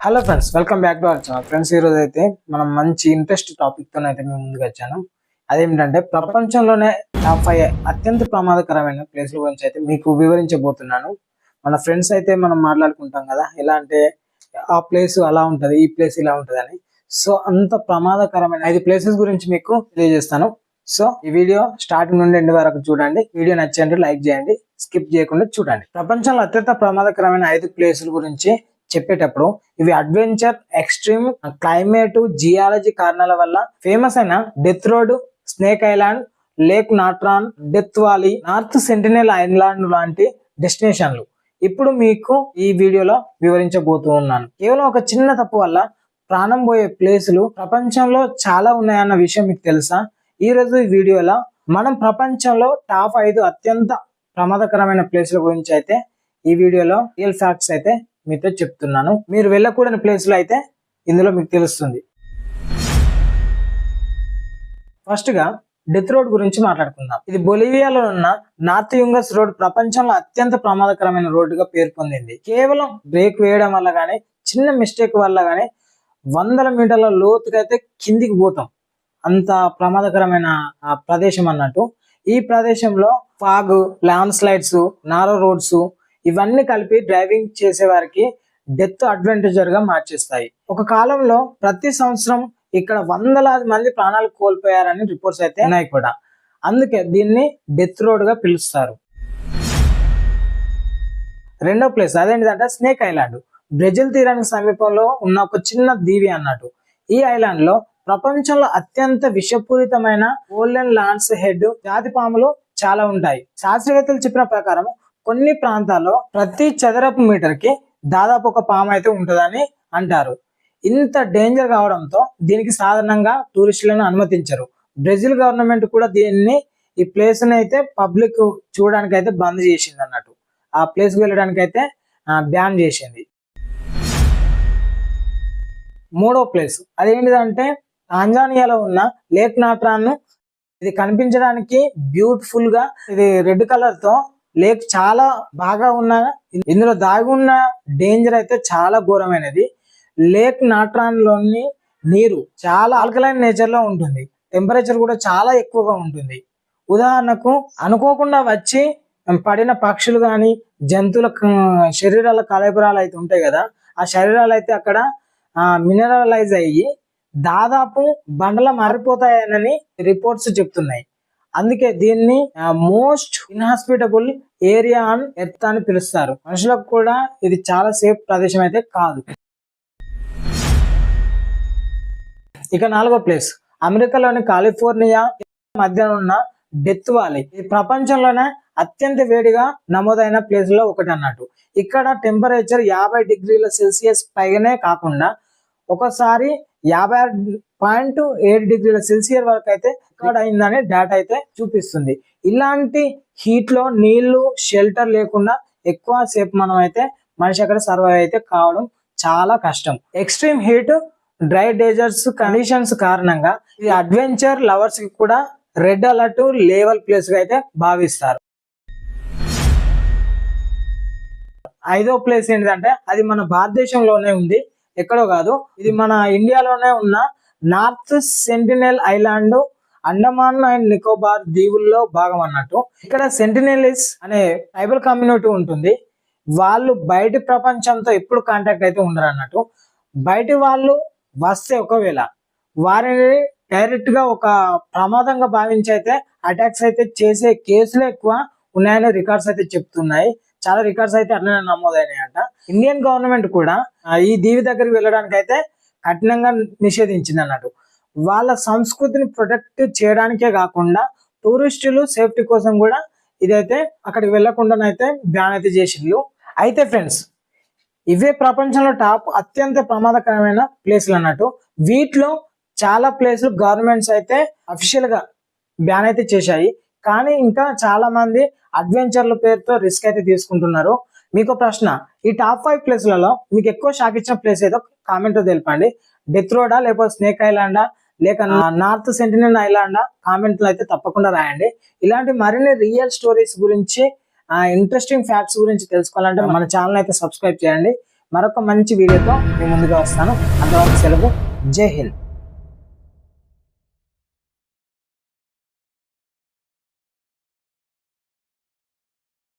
Hello friends, welcome back to our channel. Friends, ఈరోజు అయితే మనం మంచి ఇంట్రెస్ట్ టాపిక్తో అయితే మేము ముందుకు వచ్చాను. అదేమిటంటే ప్రపంచంలోనే టాప్ 5 అత్యంత ప్రమాదకరమైన ప్లేస్ల గురించి అయితే మీకు వివరించబోతున్నాను. మన ఫ్రెండ్స్ అయితే మనం మాట్లాడుకుంటాం కదా, ఎలా అంటే ఆ ప్లేస్ అలా ఉంటుంది, ఈ ప్లేస్ ఇలా ఉంటుంది అని. సో అంత ప్రమాదకరమైన 5 ప్లేసెస్ గురించి మీకు తెలియజేస్తాను. సో ఈ వీడియో స్టార్టింగ్ నుండి ఎండ్ వరకు చూడండి. వీడియో నచ్చండి, లైక్ చేయండి, స్కిప్ చేయకుండా చూడండి. ప్రపంచంలో అత్యంత ప్రమాదకరమైన 5 ప్లేసుల గురించి చెప్పేటప్పుడు ఇవి అడ్వెంచర్, ఎక్స్ట్రీమ్, క్లైమేట్, జియాలజీ కారణాల వల్ల ఫేమస్ అయిన Death Road, Snake Island, Lake Natron, Death Valley, North Sentinel Island లాంటి డెస్టినేషన్లు ఇప్పుడు మీకు ఈ వీడియోలో వివరించబోతూ ఉన్నాను. కేవలం ఒక చిన్న తప్పు వల్ల ప్రాణం పోయే ప్లేసులు ప్రపంచంలో చాలా ఉన్నాయన్న విషయం మీకు తెలుసా? ఈ రోజు ఈ వీడియోలో మనం ప్రపంచంలో టాప్ 5 అత్యంత ప్రమాదకరమైన ప్లేసుల గురించి అయితే ఈ వీడియోలో రియల్ ఫ్యాక్ట్స్ అయితే మీతో చెప్తున్నాను. మీరు వెళ్ళకూడని ప్లేస్లు అయితే ఇందులో మీకు తెలుస్తుంది. ఫస్ట్ గా డెత్ రోడ్ గురించి మాట్లాడుకుందాం. ఇది బొలివియాలో ఉన్న నార్త్ యుంగస్ రోడ్ ప్రపంచంలో అత్యంత ప్రమాదకరమైన రోడ్డుగా పేరు పొందింది. కేవలం బ్రేక్ వేయడం వల్ల గానీ, చిన్న మిస్టేక్ వల్ల గానీ 100 మీటర్ల లోతుగా అయితే కిందికి పోతాం. అంత ప్రమాదకరమైన ప్రదేశం అన్నట్టు. ఈ ప్రదేశంలో fog, land slides, narrow roads ఇవన్నీ కలిపి డ్రైవింగ్ చేసే వారికి డెత్ అడ్వెంచర్ గా మార్చేస్తాయి. ఒక కాలంలో ప్రతి సంవత్సరం ఇక్కడ వందలాది మంది ప్రాణాలు కోల్పోయారని రిపోర్ట్స్ అయితే ఉన్నాయి కూడా. అందుకే దీన్ని డెత్ రోడ్ గా పిలుస్తారు. రెండో ప్లేస్ అదేంటిదంటే స్నేక్ ఐలాండ్. బ్రెజిల్ తీరానికి సమీపంలో ఉన్న ఒక చిన్న దీవి అన్నట్టు. ఈ ఐలాండ్ లో ప్రపంచంలో అత్యంత విషపూరితమైన గోల్డెన్ లాన్స్ హెడ్ జాతి పాములు చాలా ఉంటాయి. శాస్త్రవేత్తలు చెప్పిన ప్రకారం కొన్ని ప్రాంతాల్లో ప్రతి చదరపు మీటర్ కి దాదాపు ఒక పాము అయితే ఉంటుందని అంటారు. ఇంత డేంజర్ కావడంతో దీనికి సాధారణంగా టూరిస్టులను అనుమతించరు. బ్రెజిల్ గవర్నమెంట్ కూడా ఈ ప్లేస్ ని అయితే పబ్లిక్ చూడడానికి అయితే బంద్ చేసింది అన్నట్టు. ఆ ప్లేస్ కి వెళ్ళడానికి అయితే బ్యాన్ చేసింది. మూడో ప్లేస్ అదేంటిదంటే టాంజానియాలో ఉన్న లేక్ నాట్రాన్. ఇది కనిపించడానికి బ్యూటిఫుల్ గా, ఇది రెడ్ కలర్ తో లేక్ చాలా బాగా ఉన్న, ఇందులో దాగి ఉన్న డేంజర్ అయితే చాలా ఘోరమైనది. లేక్ నాట్రాన్ లోని నీరు చాలా ఆల్కలైన్ నేచర్ లో ఉంటుంది. టెంపరేచర్ కూడా చాలా ఎక్కువగా ఉంటుంది. ఉదాహరణకు అనుకోకుండా వచ్చి పడిన పక్షులు కానీ జంతువుల శరీరాల కలపరాలు అయితే ఉంటాయి కదా, ఆ శరీరాలు అయితే అక్కడ మినరలైజ్ అయ్యి దాదాపు బండల మారిపోతాయని రిపోర్ట్స్ చెప్తున్నాయి. అందుకే దీన్ని మోస్ట్ ఇన్హాస్పిటబుల్ ఏరియా ఆన్ ఎర్త్ అని పిలుస్తారు. మనుషులకు కూడా ఇది చాలా సేఫ్ ప్రదేశం అయితే కాదు. ఇక నాలుగో ప్లేస్ అమెరికాలోని కాలిఫోర్నియా మధ్య ఉన్న డెత్ వాలీ. ఇది ప్రపంచంలోనే అత్యంత వేడిగా నమోదైన ప్లేస్ లో ఒకటి అన్నట్టు. ఇక్కడ టెంపరేచర్ 50 డిగ్రీల సెల్సియస్ పైగానే కాకుండా ఒకసారి 50.7 డిగ్రీల సెల్సియస్ వరకు అయితే రికార్డ్ అయిందని డేటా అయితే చూపిస్తుంది. ఇలాంటి హీట్ లో నీళ్లు, షెల్టర్ లేకుండా ఎక్కువ సేపు మనం అయితే మనిషి అక్కడ సర్వైవ్ అయితే కావడం చాలా కష్టం. ఎక్స్ట్రీమ్ హీట్, డ్రై డేజర్ట్స్ కండిషన్స్ కారణంగా ఇది అడ్వెంచర్ లవర్స్ కి కూడా రెడ్ అలర్ట్ లేవల్ ప్లేస్ గా అయితే భావిస్తారు. ఐదో ప్లేస్ ఏంటంటే అది మన భారతదేశంలోనే ఉంది, ఎక్కడో కాదు. ఇది మన ఇండియాలోనే ఉన్న North Sentinel Island, Andaman and Nicobar దీవుల్లో భాగం అన్నట్టు. ఇక్కడ సెంటినెలిస్ అనే ట్రైబల్ కమ్యూనిటీ ఉంటుంది. వాళ్ళు బయటి ప్రపంచంతో ఎప్పుడు కాంటాక్ట్ అయితే ఉండరు అన్నట్టు. బయటి వాళ్ళు వస్తే ఒకవేళ వారిని డైరెక్ట్ గా ఒక ప్రమాదంగా భావించి అయితే అటాక్స్ అయితే చేసే కేసులు ఎక్కువ ఉన్నాయని రికార్డ్స్ అయితే చెప్తున్నాయి. చాలా రికార్డ్స్ అయితే అట్లనే నమోదైనాయంట. ఇండియన్ గవర్నమెంట్ కూడా ఈ దీవి దగ్గరికి వెళ్ళడానికి అయితే కఠినంగా నిషేధించింది అన్నట్టు. వాళ్ళ సంస్కృతిని ప్రొటెక్ట్ చేయడానికే కాకుండా టూరిస్టులు సేఫ్టీ కోసం కూడా ఇదైతే అక్కడికి వెళ్లకుండానైతే బ్యాన్ అయితే చేసిండ్రు. అయితే ఫ్రెండ్స్, ఇవే ప్రపంచంలో టాప్ అత్యంత ప్రమాదకరమైన ప్లేసులు అన్నట్టు. వీటిలో చాలా ప్లేసులు గవర్నమెంట్స్ అయితే అఫీషియల్ గా బ్యాన్ అయితే చేశాయి. కానీ ఇంకా చాలా మంది అడ్వెంచర్ల పేరుతో రిస్క్ అయితే తీసుకుంటున్నారు. మీకు ప్రశ్న, ఈ టాప్ 5 ప్లేస్లలో మీకు ఎక్కువ షాక్ ఇచ్చిన ప్లేస్ ఏదో కామెంట్ లో తెలపండి. డెత్ రోడా, లేకపోతే స్నేక్ ఐలాండా, లేక నార్త్ సెంటినల్ ఐలాండా? కామెంట్లు అయితే తప్పకుండా రాయండి. ఇలాంటి మరిన్ని రియల్ స్టోరీస్ గురించి, ఇంట్రెస్టింగ్ ఫ్యాక్ట్స్ గురించి తెలుసుకోవాలంటే మన ఛానల్ అయితే సబ్స్క్రైబ్ చేయండి. మరొక మంచి వీడియోతో మీ ముందుగా వస్తాను. అంతవరకు సెలవు. జై హింద్.